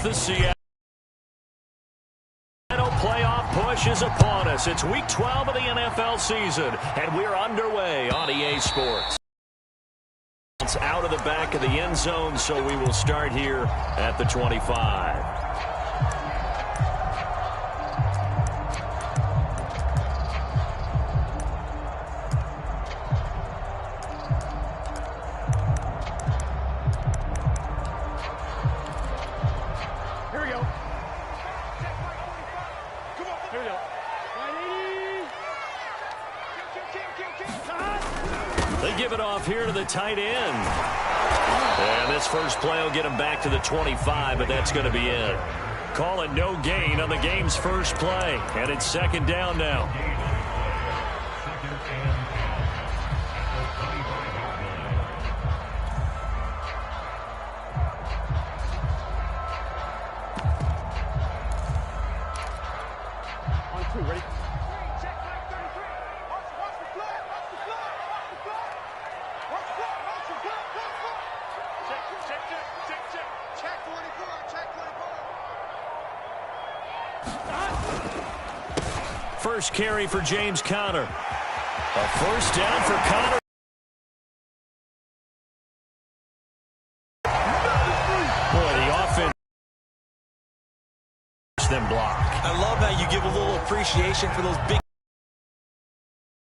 The Seattle playoff push is upon us. It's week 12 of the NFL season, and we're underway on EA Sports. It's out of the back of the end zone, so we will start here at the 25. They give it off here to the tight end. And this first play will get him back to the 25, but that's going to be it. Call it no gain on the game's first play. And it's second down now. First carry for James Conner. A first down for Conner. Boy, the offense them block. I love how you give a little appreciation for those big.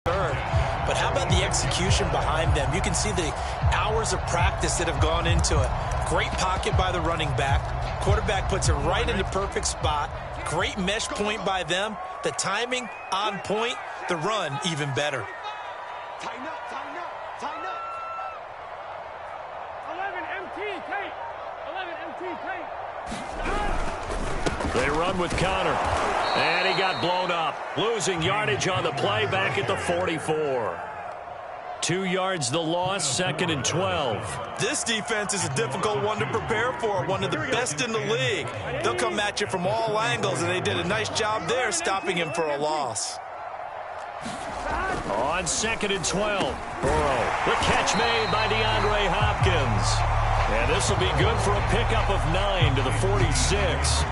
But how about the execution behind them? You can see the hours of practice that have gone into it. Great pocket by the running back. Quarterback puts it right in the perfect spot. Great mesh point by them. The timing on point. The run even better. Tighten up, tighten up, tighten up. 11 MT tight. 11 MT tight. They run with Conner. And he got blown up. Losing yardage on the play back at the 44. 2 yards the loss, second and 12. This defense is a difficult one to prepare for, one of the best in the league. They'll come at you from all angles, and they did a nice job there stopping him for a loss. On second and 12, Burrow. The catch made by DeAndre Hopkins. And this will be good for a pickup of 9 to the 46.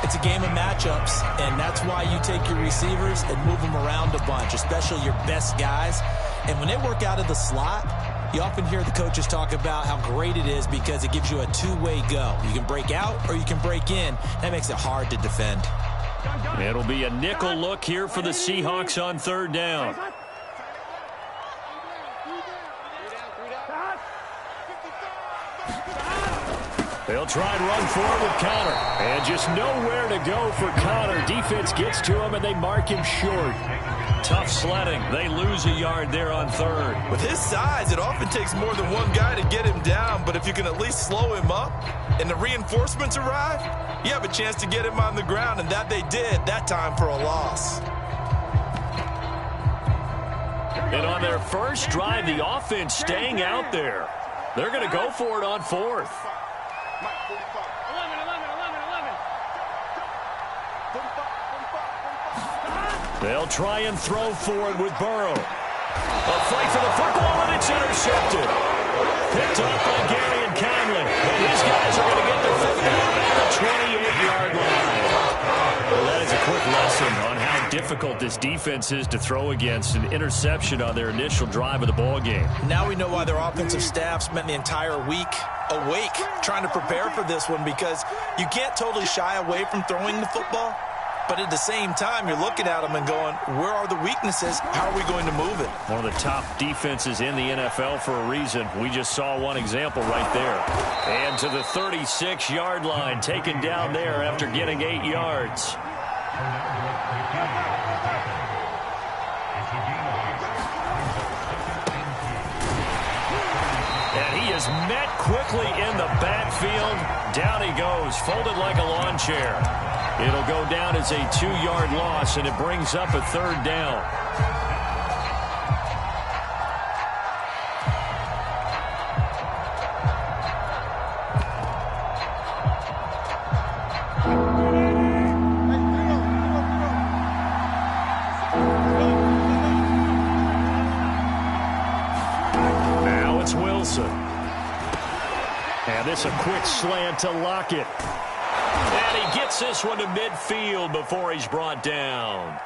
It's a game of matchups, and that's why you take your receivers and move them around a bunch, especially your best guys. And when they work out of the slot, you often hear the coaches talk about how great it is because it gives you a two-way go. You can break out or you can break in. That makes it hard to defend. It'll be a nickel look here for the Seahawks on third down. They'll try and run forward with Conner. And just nowhere to go for Conner. Defense gets to him, and they mark him short. Tough sledding. They lose a yard there on third. With his size, it often takes more than one guy to get him down. But if you can at least slow him up and the reinforcements arrive, you have a chance to get him on the ground, and that they did that time for a loss. And on their first drive, the offense staying out there. They're going to go for it on fourth. 11, 11. They'll try and throw for it with Burrow. A fight for the football, and it's intercepted. Picked up by Gary and Conley. And these guys are going to get their football at the 28-yard line. Well, that is a quick lesson on how difficult this defense is to throw against. An interception on their initial drive of the ball game. Now we know why their offensive staff spent the entire week awake trying to prepare for this one, because you can't totally shy away from throwing the football. But at the same time, you're looking at them and going, where are the weaknesses? How are we going to move it? One of the top defenses in the NFL for a reason. We just saw one example right there. And to the 36-yard line, taken down there after getting 8 yards. And he is met quickly in the backfield. Down he goes, folded like a lawn chair. It'll go down as a 2-yard loss, and it brings up a third down. Now it's Wilson. And this a quick slant to Lockett. And he gets this one to midfield before he's brought down.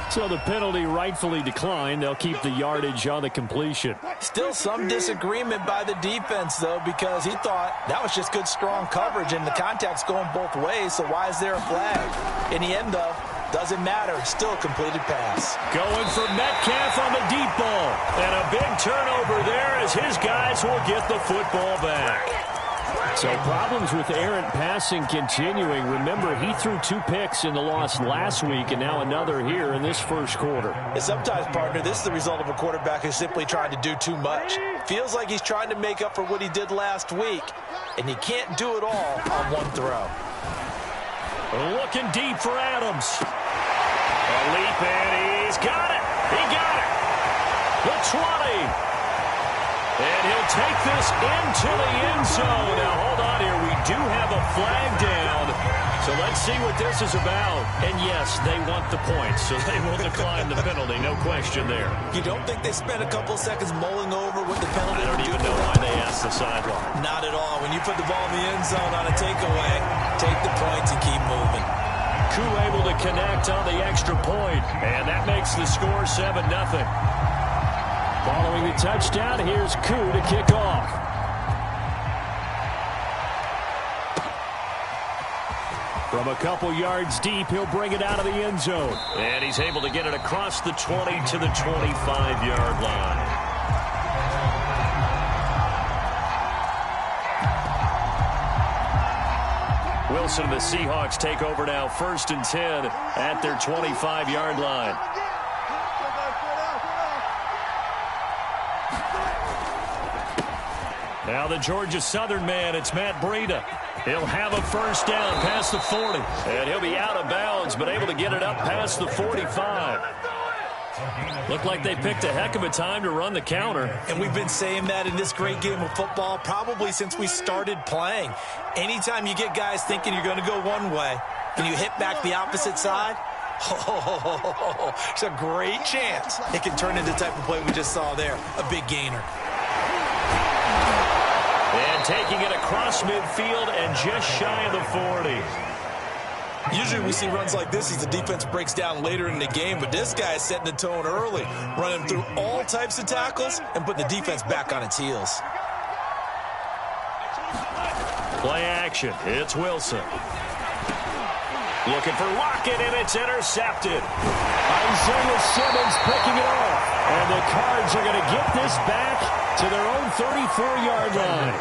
So the penalty rightfully declined. They'll keep the yardage on the completion. Still some disagreement by the defense, though, because he thought that was just good, strong coverage, and the contact's going both ways, so why is there a flag? In the end, though, doesn't matter. Still a completed pass. Going for Metcalf on the deep ball. And a big turnover there as his guys will get the football back. So problems with errant passing continuing. Remember, he threw 2 picks in the loss last week and now another here in this first quarter. And sometimes, partner, this is the result of a quarterback who's simply trying to do too much. Feels like he's trying to make up for what he did last week, and he can't do it all on one throw. Looking deep for Adams. A leap, and he's got it. He got it. The 20. And he'll take this into the end zone. Now, hold on here. We do have a flag down. So let's see what this is about. And, yes, they want the points, so they will decline the penalty. No question there. You don't think they spent a couple seconds mulling over what the penalty I don't even know why they asked the sideline. Not at all. When you put the ball in the end zone on a takeaway, take the points and keep moving. Koo able to connect on the extra point. And that makes the score 7-0. Following the touchdown, here's Koo to kick off. From a couple yards deep, he'll bring it out of the end zone. And he's able to get it across the 20 to the 25-yard line. Wilson and the Seahawks take over now, 1st and 10 at their 25-yard line. Now the Georgia Southern man, it's Matt Breida. He'll have a first down past the 40. And he'll be out of bounds, but able to get it up past the 45. Looked like they picked a heck of a time to run the counter. And we've been saying that in this great game of football probably since we started playing. Anytime you get guys thinking you're going to go one way and you hit back the opposite side, it's a great chance it can turn into the type of play we just saw there, a big gainer. And taking it across midfield and just shy of the 40. Usually we see runs like this as the defense breaks down later in the game, but this guy is setting the tone early, running through all types of tackles and putting the defense back on its heels. Play action. It's Wilson. Looking for Lockett, and it's intercepted. Isaiah Simmons picking it off. And the Cards are going to get this back to their own 34-yard line.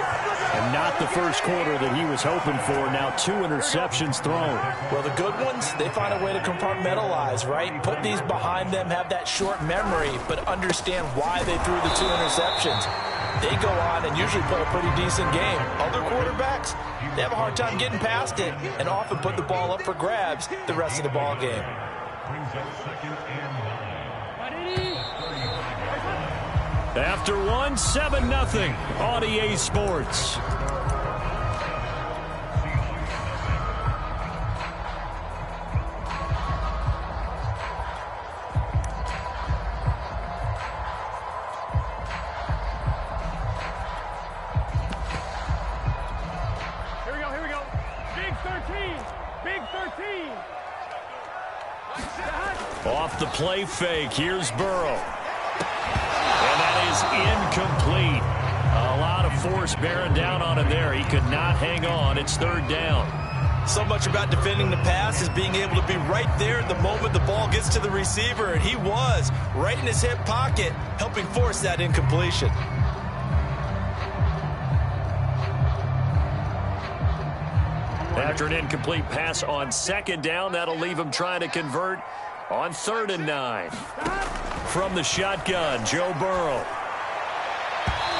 And not the first quarter that he was hoping for. Now 2 interceptions thrown. Well, the good ones, they find a way to compartmentalize, right? Put these behind them, have that short memory, but understand why they threw the 2 interceptions. They go on and usually play a pretty decent game. Other quarterbacks, they have a hard time getting past it and often put the ball up for grabs the rest of the ball game. After 1, 7-0 on EA Sports. Here we go. Big 13. Big 13. Off the play fake, here's Burrow. And that is incomplete. A lot of force bearing down on him there. He could not hang on. It's 3rd down. So much about defending the pass is being able to be right there at the moment the ball gets to the receiver, and he was right in his hip pocket, helping force that incompletion. After an incomplete pass on 2nd down, that'll leave him trying to convert on 3rd and 9. From the shotgun, Joe Burrow.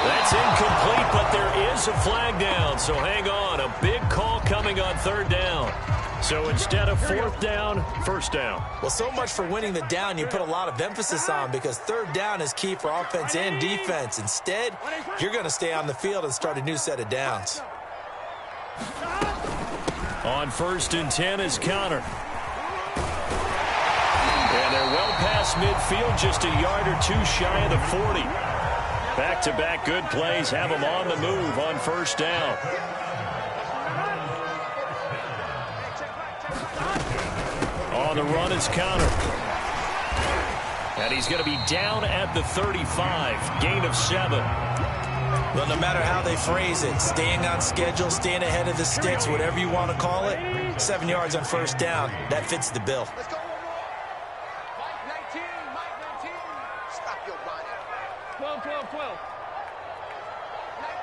That's incomplete, but there is a flag down, so hang on. A big call coming on 3rd down. So instead of 4th down, 1st down. Well, so much for winning the down you put a lot of emphasis on, because 3rd down is key for offense and defense. Instead, you're going to stay on the field and start a new set of downs. On 1st and 10 is Connor. And they're well past midfield, just a yard or 2 shy of the 40. Back-to-back good plays have them on the move on first down. On the run, it's counter. And he's going to be down at the 35. Gain of 7. Well, no matter how they phrase it, staying on schedule, staying ahead of the sticks, whatever you want to call it, 7 yards on first down, that fits the bill. Let's go one more. Mike 19, Mike 19. Stop your running. 12, 12, 12.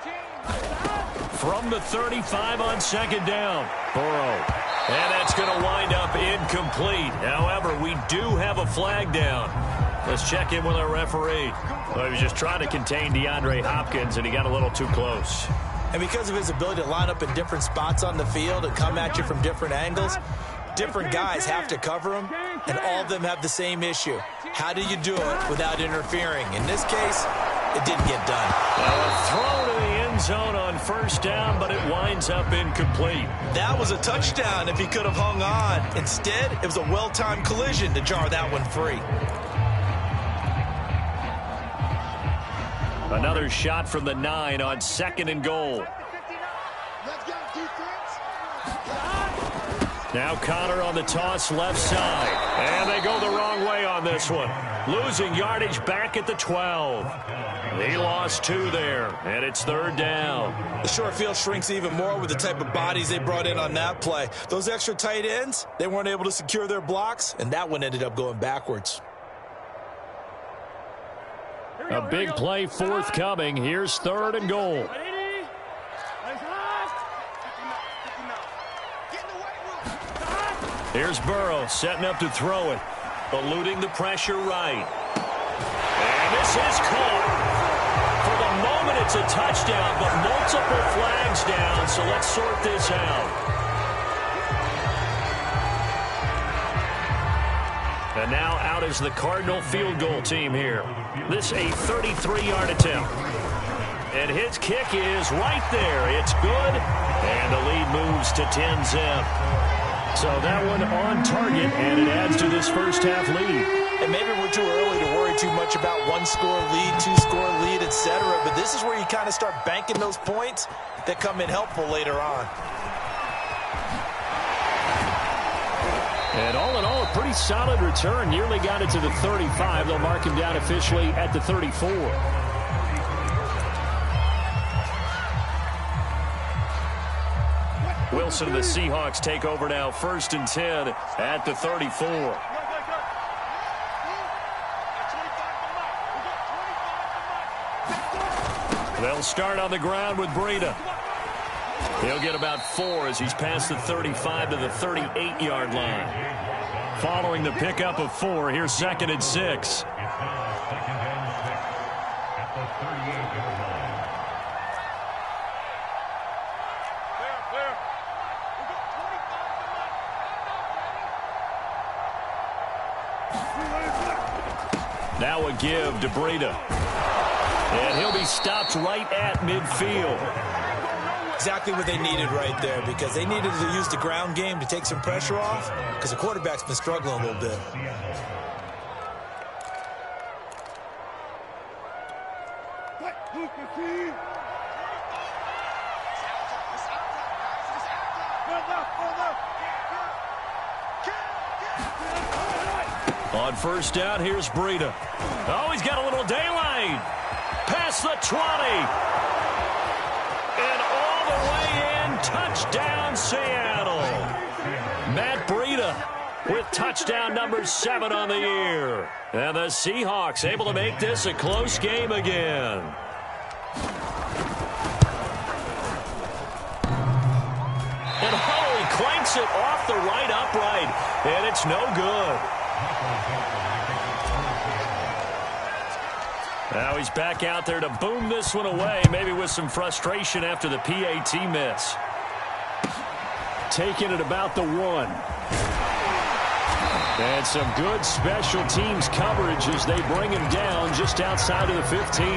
19. From the 35 on second down, Burrow. And that's going to wind up incomplete. However, we do have a flag down. Let's check in with our referee. Well, he was just trying to contain DeAndre Hopkins, and he got a little too close. And because of his ability to line up in different spots on the field and come at you from different angles, different guys have to cover him, and all of them have the same issue. How do you do it without interfering? In this case, it didn't get done. A throw to the end zone on first down, but it winds up incomplete. That was a touchdown if he could have hung on. Instead, it was a well-timed collision to jar that one free. Another shot from the 9 on second and goal. Let's go, defense. Now Connor on the toss left side. And they go the wrong way on this one. Losing yardage back at the 12. He lost 2 there, and it's third down. The short field shrinks even more with the type of bodies they brought in on that play. Those extra tight ends, they weren't able to secure their blocks, and that one ended up going backwards. A big play forthcoming. Here's third and goal. Here's Burrow setting up to throw it. Eluding the pressure right. And this is caught. For the moment, it's a touchdown, but multiple flags down, so let's sort this out. And now out is the Cardinal field goal team here. This a 33-yard attempt. And his kick is right there. It's good. And the lead moves to 10-zip. So that one on target, and it adds to this first half lead. And maybe we're too early to worry too much about 1-score lead, 2-score lead, etc. But this is where you kind of start banking those points that come in helpful later on. And all in all, a pretty solid return. Nearly got it to the 35. They'll mark him down officially at the 34. Wilson and the Seahawks take over now, 1st and 10 at the 34. They'll start on the ground with Breida. He'll get about 4 as he's past the 35 to the 38-yard line. Following the pickup of 4, here's 2nd and 6. Now a give to Breida. And he'll be stopped right at midfield. Exactly what they needed right there, because they needed to use the ground game to take some pressure off, because the quarterback's been struggling a little bit. On first down, here's Breida. Oh, he's got a little daylight. Past the 20. And all the way in, touchdown Seattle. Matt Breida with touchdown number 7 on the year. And the Seahawks able to make this a close game again. And Holloway clanks it off the right upright. And it's no good. Now he's back out there to boom this one away, maybe with some frustration after the PAT miss. Taking it about the 1. And some good special teams coverage as they bring him down just outside of the 15.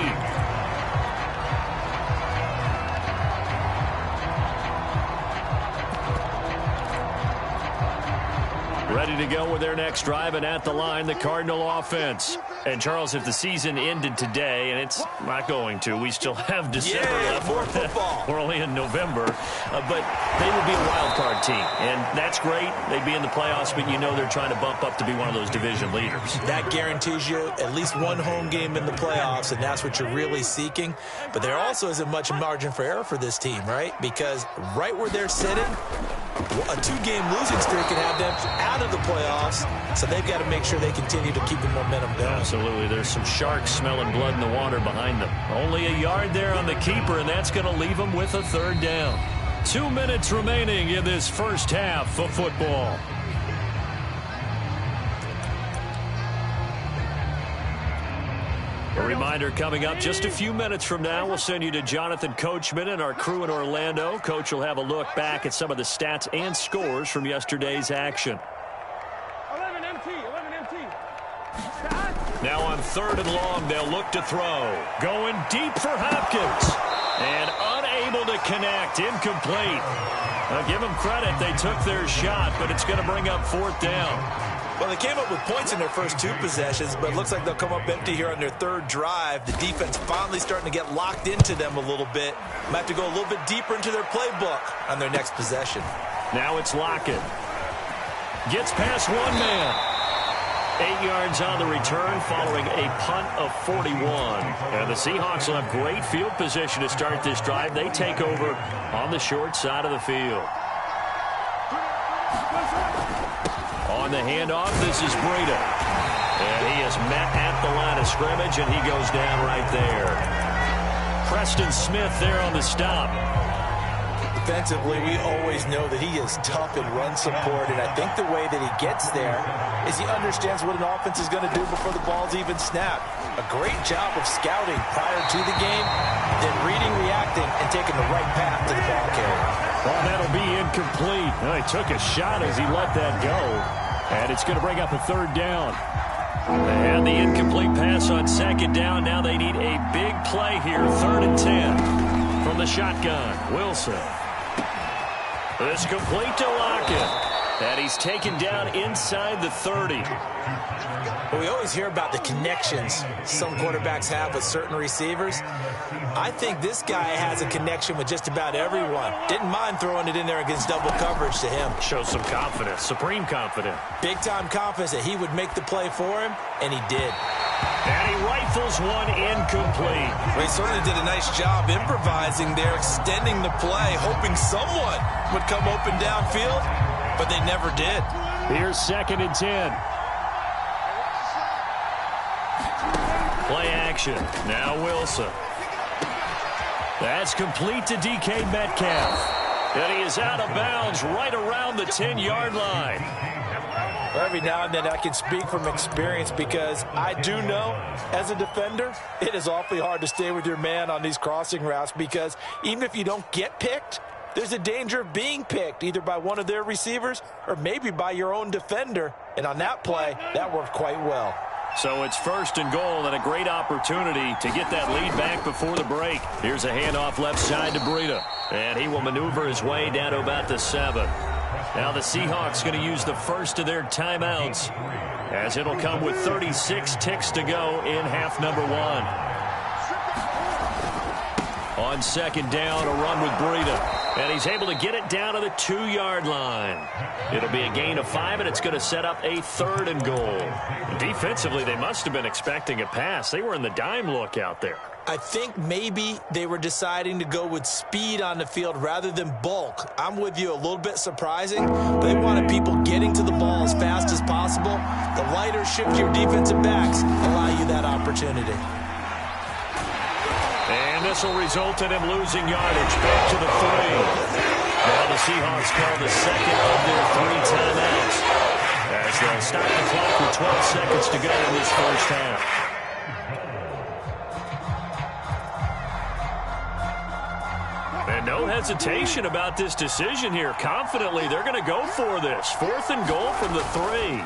Ready to go with their next drive, and at the line, the Cardinal offense. And, Charles, if the season ended today, and it's not going to, we still have December left. More football. We're only in November. But they would be a wild card team. And that's great. They'd be in the playoffs, but you know they're trying to bump up to be one of those division leaders. That guarantees you at least one home game in the playoffs, and that's what you're really seeking. But there also isn't much margin for error for this team, right? Because right where they're sitting, a 2-game losing streak can have them out of the playoffs, so they've got to make sure they continue to keep the momentum going. Absolutely. There's some sharks smelling blood in the water behind them. Only a yard there on the keeper, and that's going to leave them with a 3rd down. 2 minutes remaining in this first half of football. A reminder coming up just a few minutes from now, we'll send you to Jonathan Coachman and our crew in Orlando. Coach will have a look back at some of the stats and scores from yesterday's action. 11 MT. Now on 3rd and long, they'll look to throw. Going deep for Hopkins. And unable to connect. Incomplete. I'll give them credit. They took their shot, but it's going to bring up 4th down. Well, they came up with points in their first 2 possessions, but it looks like they'll come up empty here on their 3rd drive. The defense finally starting to get locked into them a little bit. Might have to go a little bit deeper into their playbook on their next possession. Now it's Lockett. Gets past one man. 8 yards on the return following a punt of 41. And the Seahawks will have great field position to start this drive. They take over on the short side of the field. On the handoff, this is Breida. And he is met at the line of scrimmage, and he goes down right there. Preston Smith there on the stop. Defensively, we always know that he is tough in run support, and I think the way that he gets there is he understands what an offense is going to do before the ball's even snapped. A great job of scouting prior to the game, then reading, reacting, and taking the right path to the ball carrier. Well, that'll be incomplete. Well, he took a shot as he let that go, and it's going to bring up a 3rd down. And the incomplete pass on 2nd down. Now they need a big play here, 3rd and 10 from the shotgun. Wilson. It's complete to Lockett. And he's taken down inside the 30. Well, we always hear about the connections some quarterbacks have with certain receivers. I think this guy has a connection with just about everyone. Didn't mind throwing it in there against double coverage to him. Shows some confidence, supreme confidence. Big-time confidence that he would make the play for him, and he did. And he rifles one incomplete. Well, he certainly did a nice job improvising there, extending the play, hoping someone would come open downfield, but they never did. Here's 2nd and 10. Play action. Now Wilson. That's complete to DK Metcalf. And he is out of bounds right around the 10-yard line. Every now and then I can speak from experience because I do know as a defender it is awfully hard to stay with your man on these crossing routes because even if you don't get picked, there's a danger of being picked either by one of their receivers or maybe by your own defender. And on that play, that worked quite well. So it's 1st and goal and a great opportunity to get that lead back before the break. Here's a handoff left side to Breida. And he will maneuver his way down to about the 7. Now the Seahawks going to use the first of their timeouts as it'll come with 36 ticks to go in half number 1. On 2nd down, a run with Breida. And he's able to get it down to the 2-yard line. It'll be a gain of 5, and it's going to set up a 3rd and goal. Defensively, they must have been expecting a pass. They were in the dime look out there. I think maybe they were deciding to go with speed on the field rather than bulk. I'm with you, a little bit surprising. But they wanted people getting to the ball as fast as possible. The lighter, shiftier defensive backs allow you that opportunity. And this will result in him losing yardage back to the 3. Now the Seahawks call the 2nd of their 3 timeouts as they'll stop the clock with 12 seconds to go in this first half. And no hesitation about this decision here. Confidently, they're going to go for this. 4th and goal from the 3.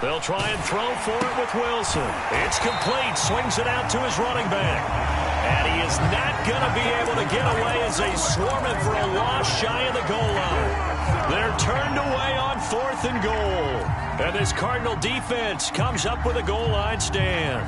They'll try and throw for it with Wilson. It's complete. Swings it out to his running back. And he is not going to be able to get away as they swarm him for a loss shy of the goal line. They're turned away on 4th and goal. And this Cardinal defense comes up with a goal line stand.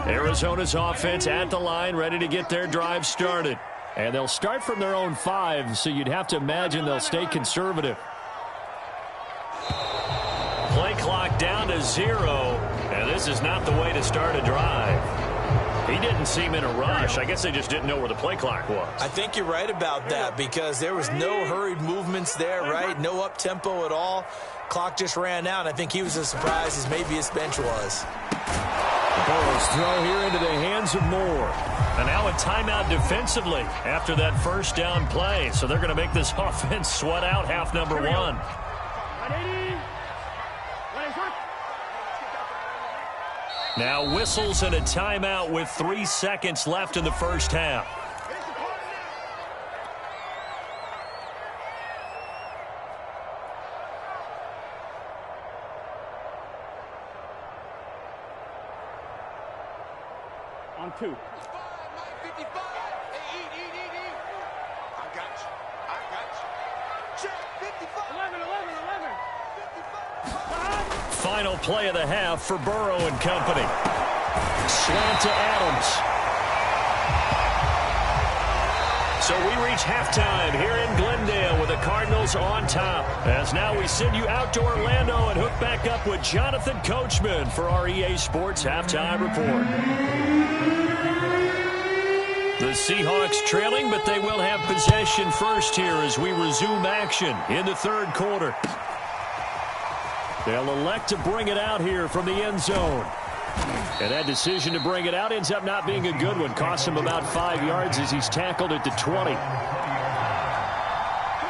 Arizona's offense at the line, ready to get their drive started. And they'll start from their own 5, so you'd have to imagine they'll stay conservative. Play clock down to 0, and this is not the way to start a drive. He didn't seem in a rush. I guess they just didn't know where the play clock was. I think you're right about that because there was no hurried movements there, right? No up-tempo at all. Clock just ran out, and I think he was as surprised as maybe his bench was. Burrow's throw here into the hands of Moore. And now a timeout defensively after that first down play. So they're going to make this offense sweat out half number 1. Now whistles and a timeout with 3 seconds left in the first half. On 2. 55. Hey, eat. I got you. Check, 55. 11. 55. Final play of the half for Burrow and company. Slant to Adams. So we reach halftime here in Glendale with the Cardinals on top. As now we send you out to Orlando and hook back up with Jonathan Coachman for our EA Sports Halftime Report. The Seahawks trailing, but they will have possession first here as we resume action in the third quarter. They'll elect to bring it out here from the end zone. And that decision to bring it out ends up not being a good one. Costs him about 5 yards as he's tackled at the 20.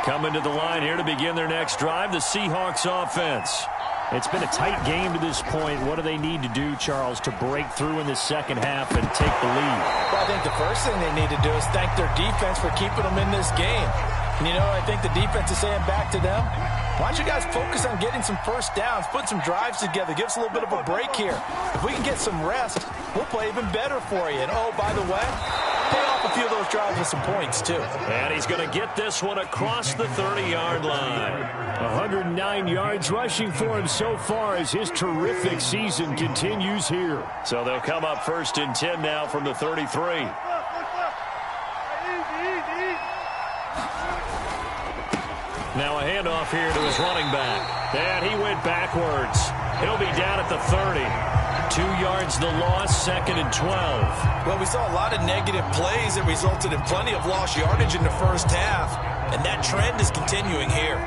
Coming to the line here to begin their next drive, the Seahawks offense. It's been a tight game to this point. What do they need to do, Charles, to break through in the second half and take the lead? Well, I think the first thing they need to do is thank their defense for keeping them in this game. And, I think the defense is saying back to them, why don't you guys focus on getting some first downs, put some drives together, give us a little bit of a break here. If we can get some rest, we'll play even better for you. And, oh, by the way, pay off a few of those drives with some points, too. And he's going to get this one across the 30-yard line. 109 yards rushing for him so far as his terrific season continues here. So they'll come up first and 10 now from the 33. Now a handoff here to his running back. And he went backwards. He'll be down at the 30. 2 yards the loss, second and 12. Well, we saw a lot of negative plays that resulted in plenty of lost yardage in the first half. And that trend is continuing here.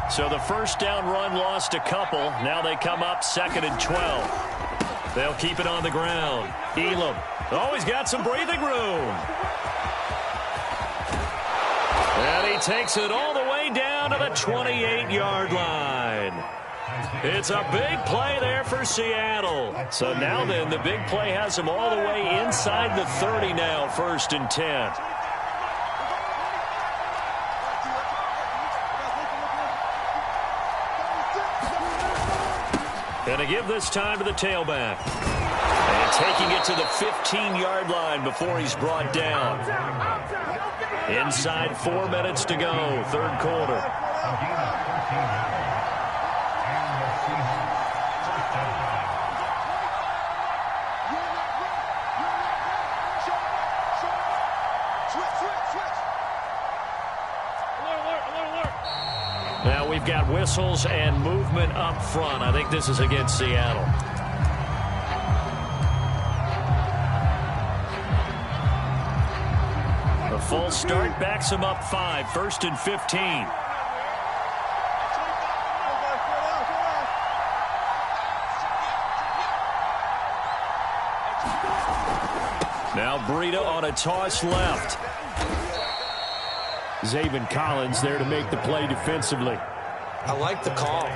So the first down run lost a couple. Now they come up second and 12. They'll keep it on the ground. Elam. Oh, he's got some breathing room. And he takes it all the way down to the 28-yard line. It's a big play there for Seattle. So now then, the big play has him all the way inside the 30 now, first and 10. And to give this time to the tailback. And taking it to the 15-yard line before he's brought down. Inside 4 minutes to go, third quarter. Now we've got whistles and movement up front. I think this is against Seattle. A full start backs him up 5, first and 15. Now Breida on a toss left. Zaven Collins there to make the play defensively. I like the call.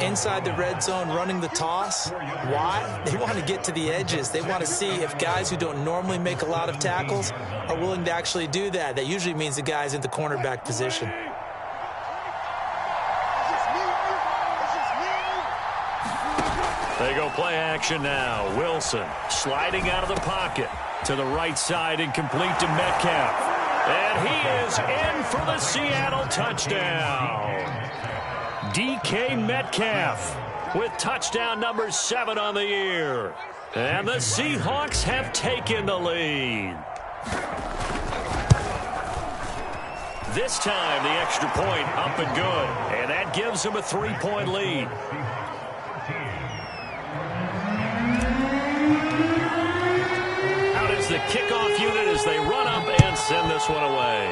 Inside the red zone, running the toss. Why? They want to get to the edges. They want to see if guys who don't normally make a lot of tackles are willing to actually do that. That usually means the guy's in the cornerback position. They go play action now. Wilson sliding out of the pocket to the right side and complete to Metcalf. And he is in for the Seattle touchdown. DK Metcalf with touchdown number 7 on the year. And the Seahawks have taken the lead. This time the extra point up and good. And that gives them a 3-point lead. Out is the kickoff unit as they run up and send this one away.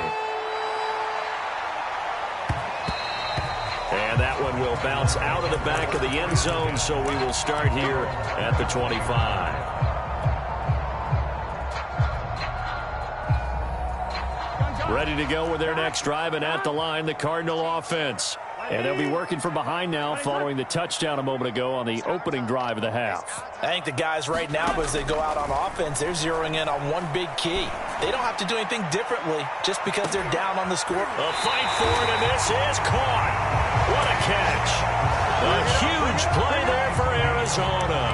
And that one will bounce out of the back of the end zone, so we will start here at the 25. Ready to go with their next drive, and at the line, the Cardinal offense. And they'll be working from behind now following the touchdown a moment ago on the opening drive of the half. I think the guys right now, as they go out on offense, they're zeroing in on one big key. They don't have to do anything differently just because they're down on the score. A fight for it, and this is caught. What a catch. A huge play there for Arizona.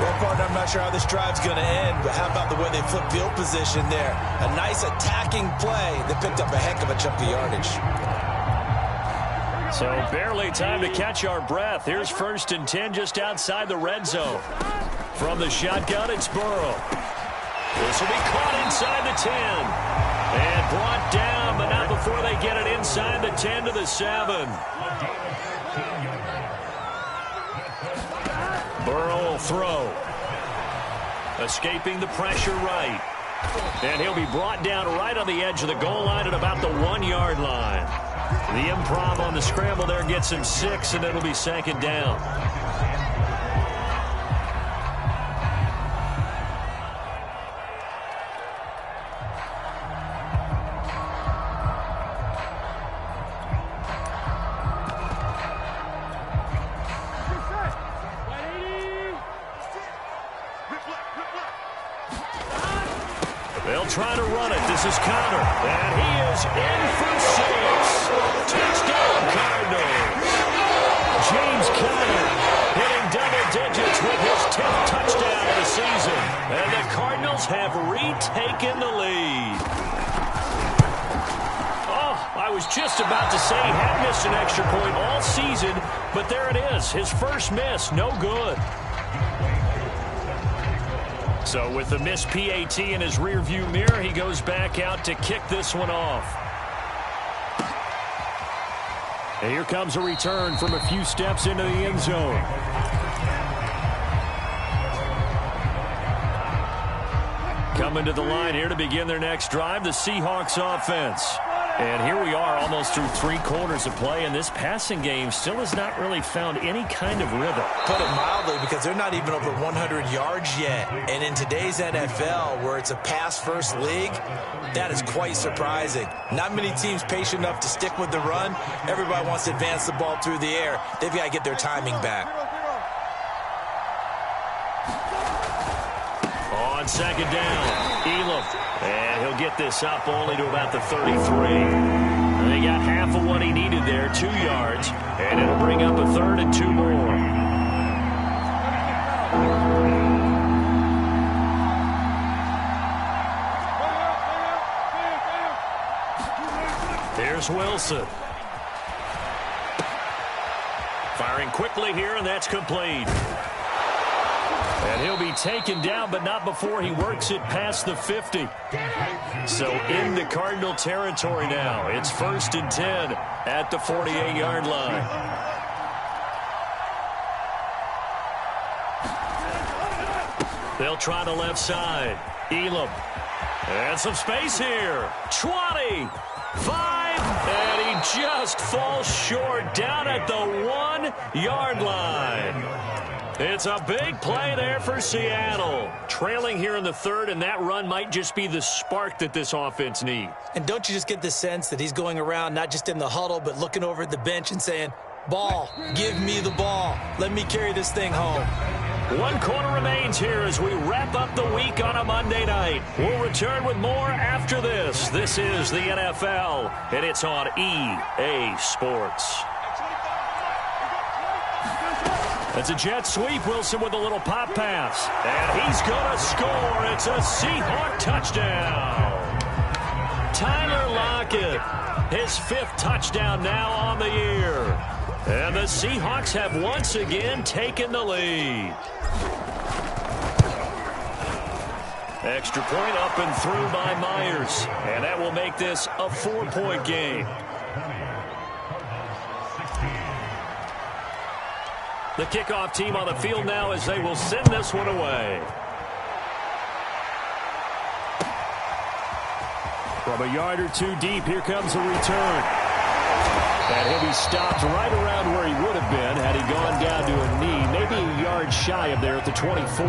Well, partner, I'm not sure how this drive's going to end, but how about the way they flip field position there? A nice attacking play that picked up a heck of a chunk of yardage. So barely time to catch our breath. Here's 1st and 10 just outside the red zone. From the shotgun, it's Burrow. This will be caught inside the 10. And brought down, but not before they get it inside the 10 to the 7. Burrow will throw. Escaping the pressure right. And he'll be brought down right on the edge of the goal line at about the 1-yard line. The improv on the scramble there gets him 6, and it'll be 2nd down. They'll try to run it. This is Connor. And he is in for 6. Touchdown, Cardinals. James Conner hitting double digits with his 10th touchdown of the season. And the Cardinals have retaken the lead. Oh, I was just about to say he had missed an extra point all season, but there it is. His first miss, no good. So with the missed PAT in his rearview mirror, he goes back out to kick this one off. And here comes a return from a few steps into the end zone. Coming to the line here to begin their next drive, the Seahawks offense. And here we are almost through 3 quarters of play, and this passing game still has not really found any kind of rhythm. Put it mildly, because they're not even over 100 yards yet. And in today's NFL, where it's a pass-first league, that is quite surprising. Not many teams patient enough to stick with the run. Everybody wants to advance the ball through the air. They've got to get their timing back. On 2nd down, Elam. And he'll get this up only to about the 33. And they got half of what he needed there, 2 yards. And it'll bring up a 3rd and 2 more. Here's Wilson. Firing quickly here, and that's complete. And he'll be taken down, but not before he works it past the 50. So into Cardinal territory now. It's 1st and 10 at the 48-yard line. They'll try the left side. Elam. And some space here. 20. 5. And he just falls short down at the 1-yard line. It's a big play there for Seattle. Trailing here in the 3rd, and that run might just be the spark that this offense needs. And don't you just get the sense that he's going around not just in the huddle, but looking over at the bench and saying, Ball. Give me the ball. Let me carry this thing home. 1 quarter remains here as we wrap up the week on a Monday night. We'll return with more after this. This is the NFL, and it's on EA Sports. It's a jet sweep. Wilson with a little pop pass. And he's going to score. It's a Seahawk touchdown. Tyler Lockett, his 5th touchdown now on the year. And the Seahawks have once again taken the lead. Extra point up and through by Myers. And that will make this a 4-point game. The kickoff team on the field now as they will send this one away. From a yard or two deep, here comes a return. And he'll be stopped right around where he would have been had he gone down to a knee, maybe a yard shy of there at the 24.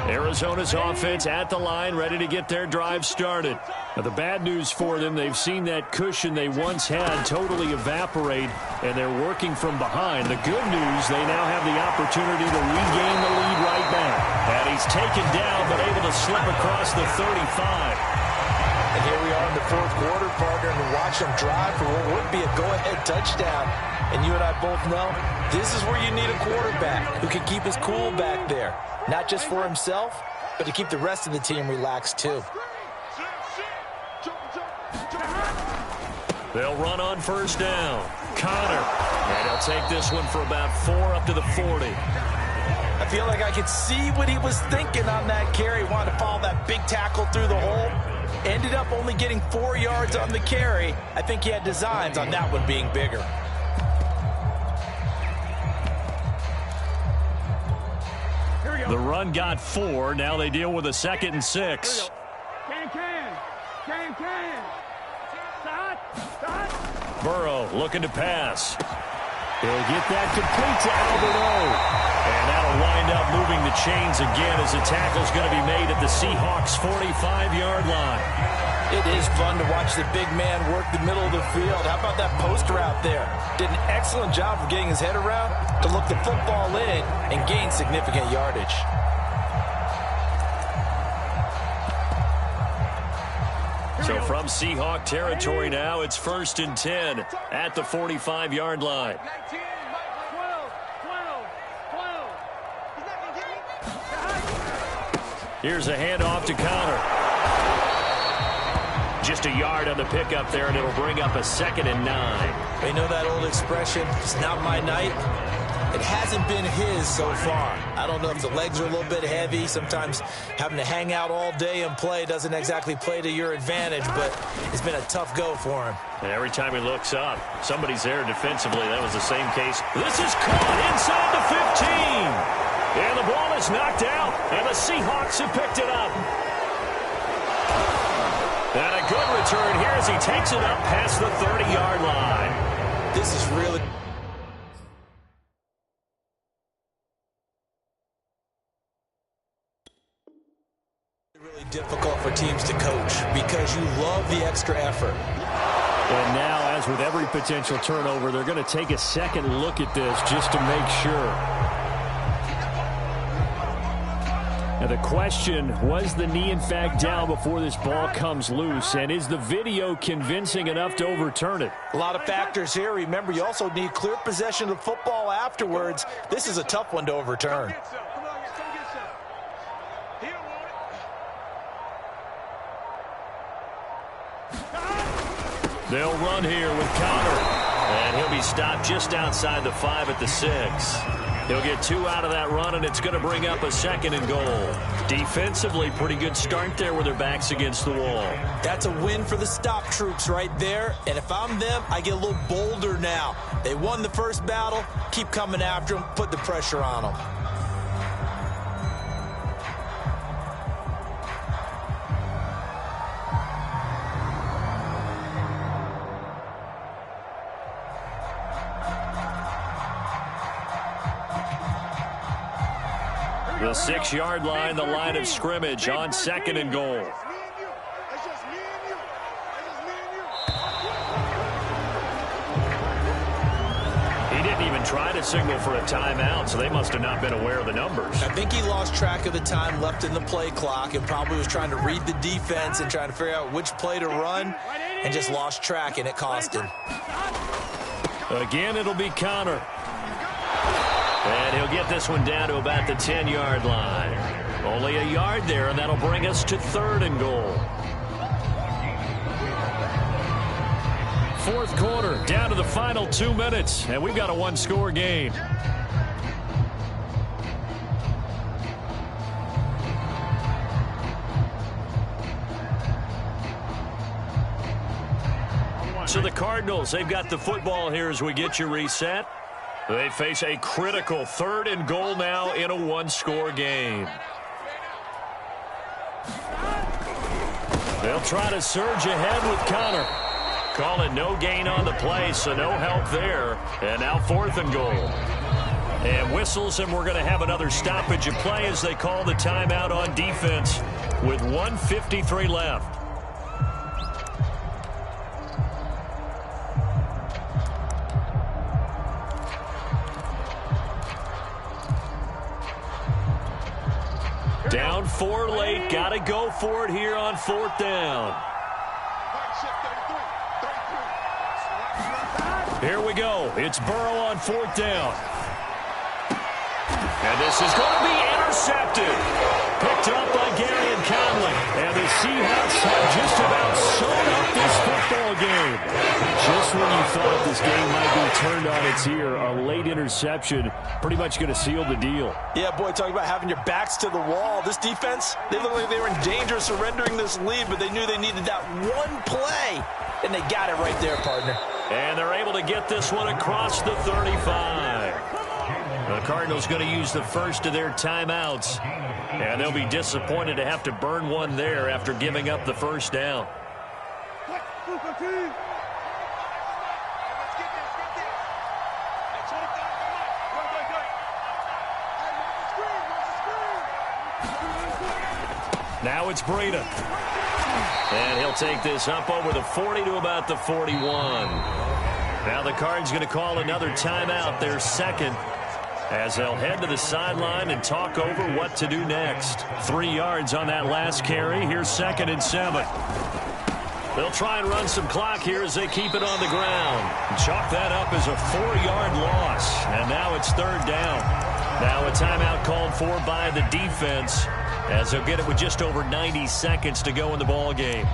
Arizona's offense at the line, ready to get their drive started. Now, the bad news for them, they've seen that cushion they once had totally evaporate, and they're working from behind. The good news, they now have the opportunity to regain the lead right back. And he's taken down, but able to slip across the 35. And here we are in the 4th quarter, partner, and watch them drive for what would be a go-ahead touchdown. And you and I both know this is where you need a quarterback who can keep his cool back there. Not just for himself, but to keep the rest of the team relaxed, too. They'll run on 1st down. Connor. And he'll take this one for about 4 up to the 40. I feel like I could see what he was thinking on that carry. Wanted to follow that big tackle through the hole. Ended up only getting 4 yards on the carry. I think he had designs on that one being bigger. The run got 4. Now they deal with a 2nd and 6. Burrow looking to pass. He'll get that complete to Albert O. And that'll wind up moving the chains again as the tackle's going to be made at the Seahawks' 45-yard line. It is fun to watch the big man work the middle of the field. How about that post route there? Did an excellent job of getting his head around to look the football in and gain significant yardage. So from Seahawk territory now, it's 1st and 10 at the 45-yard line. Here's a handoff to Connor. Just a yard on the pickup there, and it'll bring up a 2nd and 9. They know that old expression, it's not my night. It hasn't been his so far. I don't know if the legs are a little bit heavy. Sometimes having to hang out all day and play doesn't exactly play to your advantage, but it's been a tough go for him. And every time he looks up, somebody's there defensively. That was the same case. This is caught inside the 15. And the ball is knocked out, and the Seahawks have picked it up. And a good return here as he takes it up past the 30-yard line. This is really difficult for teams to coach because you love the extra effort. And now, as with every potential turnover, they're going to take a second look at this just to make sure. Now the question, was the knee in fact down before this ball comes loose? And is the video convincing enough to overturn it? A lot of factors here. Remember, you also need clear possession of the football afterwards. This is a tough one to overturn. They'll run here with Connor. And he'll be stopped just outside the 5 at the 6. He'll get 2 out of that run, and it's going to bring up a 2nd and goal. Defensively, pretty good start there with their backs against the wall. That's a win for the stop troops right there. And if I'm them, I get a little bolder now. They won the first battle. Keep coming after them. Put the pressure on them. The 6-yard line, the line of scrimmage on 2nd and goal. try to signal for a timeout, so they must have not been aware of the numbers. I think he lost track of the time left in the play clock and probably was trying to read the defense and trying to figure out which play to run and just lost track, and it cost him. Again, it'll be Connor. And he'll get this one down to about the 10-yard line. Only a yard there, and that'll bring us to 3rd and goal. Fourth quarter, down to the final 2 minutes, and we've got a one-score game. So the Cardinals, they've got the football here as we get you reset. They face a critical 3rd and goal now in a one-score game. They'll try to surge ahead with Connor. Call it no gain on the play, so no help there. And now 4th and goal. And whistles, and we're going to have another stoppage of play as they call the timeout on defense with 1:53 left. Down 4 late, got to go for it here on 4th down. Here we go. It's Burrow on 4th down. And this is going to be intercepted. Picked up by Gary and Conley. And the Seahawks have just about sewn up this football game. Just when you thought this game might be turned on its ear, a late interception pretty much going to seal the deal. Yeah, boy, talking about having your backs to the wall. This defense, they looked like they were in danger of surrendering this lead, but they knew they needed that one play. And they got it right there, partner. And they're able to get this one across the 35. The Cardinals going to use the first of their timeouts. And they'll be disappointed to have to burn one there after giving up the first down. Now it's Breida. And he'll take this up over the 40 to about the 41. Now the Cards going to call another timeout, their second, as they'll head to the sideline and talk over what to do next. 3 yards on that last carry. Here's 2nd and 7. They'll try and run some clock here as they keep it on the ground. Chalk that up as a 4-yard loss. And now it's 3rd down. Now a timeout called for by the defense, as they'll get it with just over 90 seconds to go in the ball game.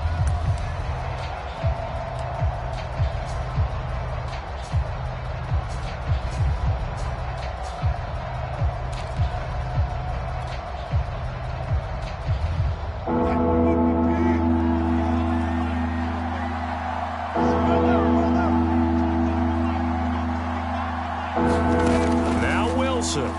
Now Wilson.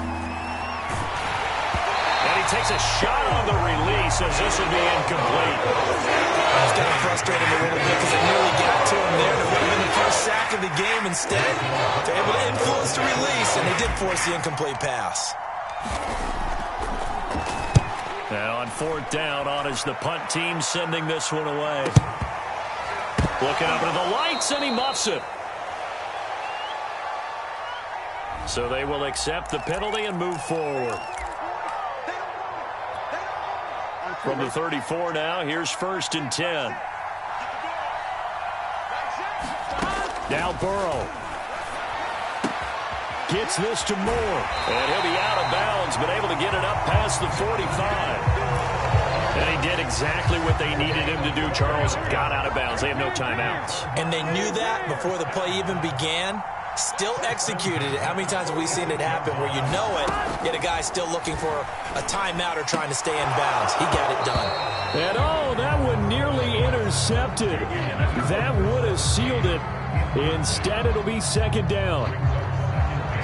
Takes a shot on the release as this will be incomplete. I was kind of frustrated a little bit because they nearly got to him there. That would have been the first sack of the game. Instead, they're able to influence the release, and they did force the incomplete pass. Now on 4th down, on is the punt team sending this one away. Looking up into the lights, and he muffs it. So they will accept the penalty and move forward. From the 34 now, here's 1st and 10. Now Burrow. Gets this to Moore. And he'll be out of bounds, but able to get it up past the 45. And he did exactly what they needed him to do, Charles. Got out of bounds. They have no timeouts. And they knew that before the play even began. Still executed it. How many times have we seen it happen where you know it, yet a guy still looking for a timeout or trying to stay in bounds? He got it done. And oh, that one nearly intercepted. That would have sealed it. Instead, it'll be 2nd down.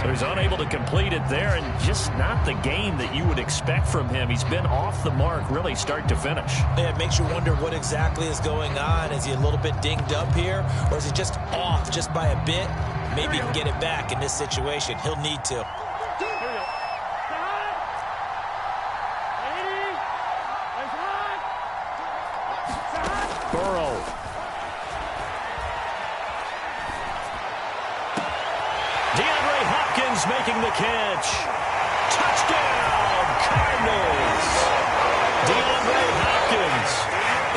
So he's unable to complete it there, and just not the game that you would expect from him. He's been off the mark, really, start to finish. Yeah, it makes you wonder what exactly is going on. Is he a little bit dinged up here, or is he just off just by a bit? Maybe he can get it back in this situation. He'll need to. Burrow. DeAndre Hopkins making the catch. Touchdown, Cardinals. DeAndre Hopkins,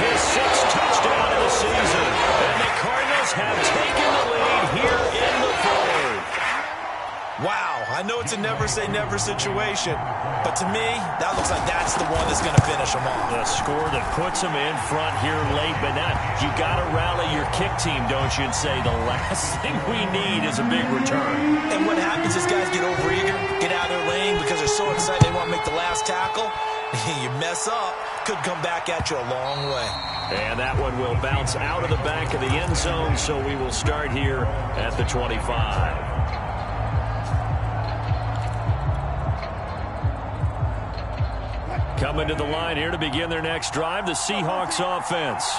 his 6th touchdown of the season. And the Cardinals have taken the lead here in the 4th. Wow, I know it's a never-say-never situation, but to me, that looks like that's the one that's going to finish them off. The score that puts them in front here late, but now you got to rally your kick team, don't you, and say the last thing we need is a big return. And what happens is guys get overeager, get out of their lane because they're so excited they want to make the last tackle. You mess up, could come back at you a long way. And that one will bounce out of the back of the end zone, so we will start here at the 25. Coming to the line here to begin their next drive, the Seahawks offense.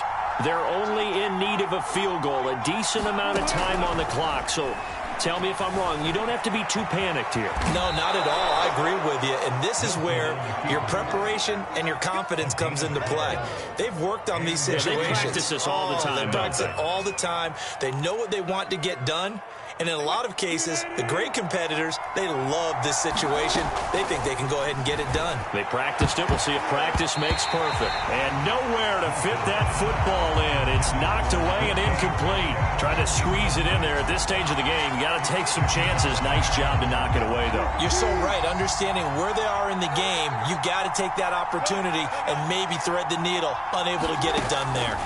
They're only in need of a field goal, a decent amount of time on the clock. So tell me if I'm wrong. You don't have to be too panicked here. No, not at all. I agree with you. And this is where your preparation and your confidence comes into play. They've worked on these situations. They practice this all the time. They practice it all the time. They know what they want to get done. And in a lot of cases, the great competitors, they love this situation. They think they can go ahead and get it done. They practiced it. We'll see if practice makes perfect. And nowhere to fit that football in. It's knocked away and incomplete. Trying to squeeze it in there at this stage of the game. You got to take some chances. Nice job to knock it away, though. You're so right. Understanding where they are in the game, you got to take that opportunity and maybe thread the needle. Unable to get it done there.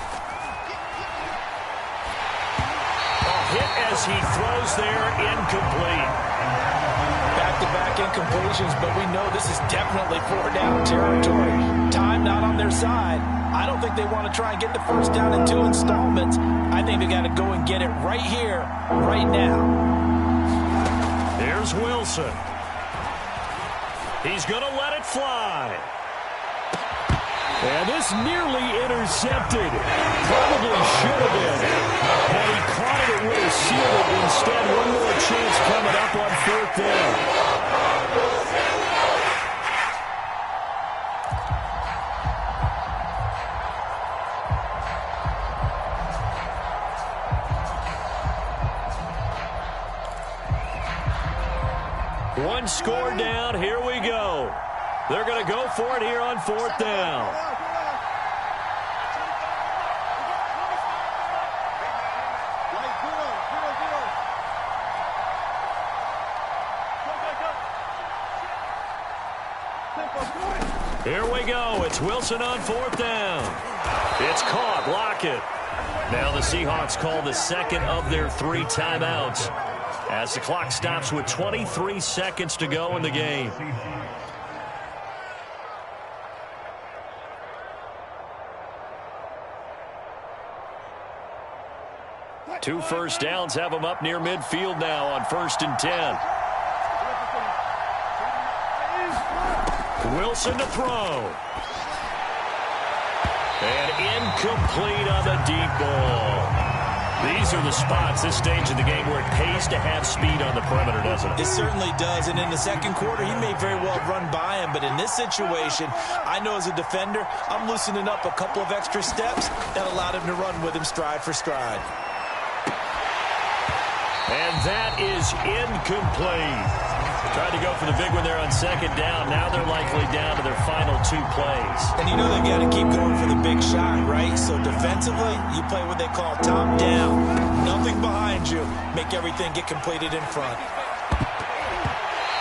Hit as he throws there, incomplete. Back-to-back incompletions, but we know this is definitely 4-down territory. Time not on their side. I don't think they want to try and get the first down in 2 installments. I think they got to go and get it right here, right now. Here's Wilson. He's going to let it fly. And this nearly intercepted. Probably should have been. Had he caught it, it would have sealed it. Instead, one more chance coming up on 4th down. One score down. Here we go. They're going to go for it here on 4th down. Here we go. It's Wilson on 4th down. It's caught. Lockett. Now the Seahawks call the second of their 3 timeouts as the clock stops with 23 seconds to go in the game. Two first downs have them up near midfield now on 1st and 10. Wilson to throw. And incomplete on the deep ball. These are the spots, this stage of the game, where it pays to have speed on the perimeter, doesn't it? It certainly does. And in the second quarter, he may very well run by him. But in this situation, I know as a defender, I'm loosening up a couple of extra steps that allowed him to run with him stride for stride. And that is incomplete. Tried to go for the big one there on 2nd down. Now they're likely down to their final 2 plays. And you know they got to keep going for the big shot, right? So defensively, you play what they call top down. Nothing behind you. Make everything get completed in front.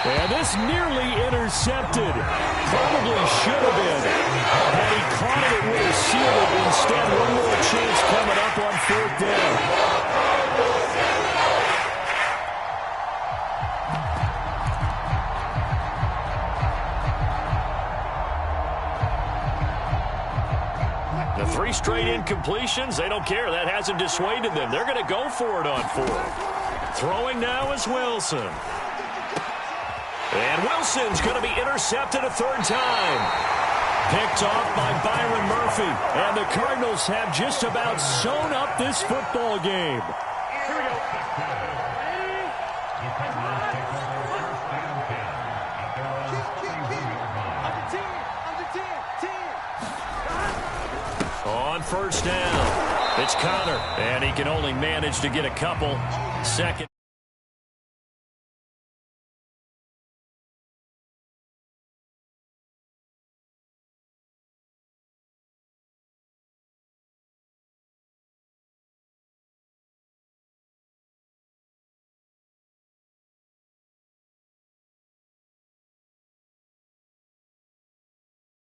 And this nearly intercepted. Probably should have been. Had he caught it, it would have sealed it. Instead, one more chance coming up on 4th down. The 3 straight incompletions, they don't care. That hasn't dissuaded them. They're going to go for it on 4th. Throwing now is Wilson. And Wilson's going to be intercepted a 3rd time. Picked off by Byron Murphy. And the Cardinals have just about sewn up this football game. Here we go. On 1st down, it's Connor, and he can only manage to get a couple. Second.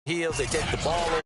heels. They take the ball.